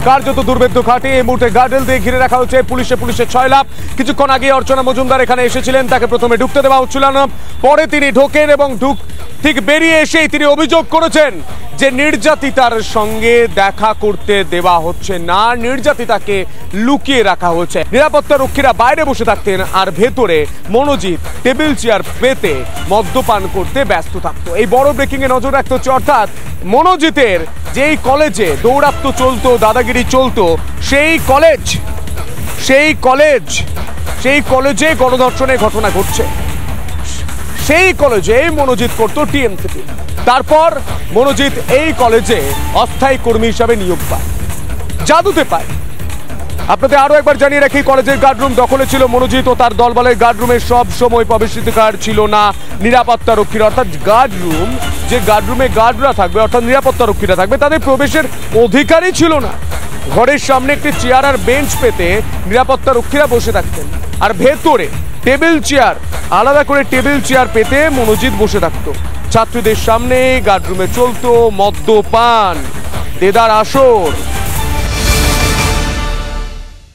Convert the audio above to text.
কার্যত দুর্ভেদ্য ঘাটে এই মুহূর্তে গার্ডেল দিয়ে ঘিরে রাখা হচ্ছে। পুলিশের ছয়লাভ। কিছুক্ষণ আগে অর্চনা মজুমদার এখানে এসেছিলেন, তাকে প্রথমে ঢুকতে দেওয়া হচ্ছিল না, পরে তিনি ঢোকেন এবং ঠিক বেরিয়ে এসেই তিনি অভিযোগ করেছেন যে নির্যাতিতার সঙ্গে দেখা করতে দেওয়া হচ্ছে না, নির্যাতিতাকে লুকিয়ে রাখা হচ্ছে। নিরাপত্তা রক্ষীরা বাইরে বসে থাকতেন আর ভেতরে মনোজিৎ টেবিল চেয়ার পেতে মদ্যপান করতে ব্যস্ত থাকতো। এই বড় ব্রেকিং এ নজর রাখতে হচ্ছে। অর্থাৎ মনোজিতের যেই কলেজে দৌরাত্ম চলতো, দাদাগিরি চলতো, সেই কলেজে গণধর্ষণের ঘটনা ঘটছে। সেই কলেজে মনোজিৎ করতো টিএমসিপি। তারপর মনোজিৎ এই কলেজে অস্থায়ী কর্মী হিসাবে নিয়োগ পায়, জাদুতে পায়। আপনাদের আরো একবার জানিয়ে রাখি, কলেজের গার্ডরুম দখলে ছিল মনোজিৎ ও তার দলবলের। গার্ডরুমে সব সময় প্রবেশাধিকার ছিল না নিরাপত্তা রক্ষীর। অর্থাৎ যে গার্ডরুমে গার্ডরা থাকবে, অর্থাৎ নিরাপত্তা রক্ষীরা থাকবে, তাদের প্রবেশের অধিকারই ছিল না। ঘরের সামনে একটি চেয়ার আর বেঞ্চ পেতে নিরাপত্তা রক্ষীরা বসে থাকতেন, আর ভেতরে টেবিল চেয়ার, আলাদা করে টেবিল চেয়ার পেতে মনোজিৎ বসে থাকতো। ছাত্রীদের সামনে গার্ডরুমে চলতো মদ্যপান, দেদার আসর।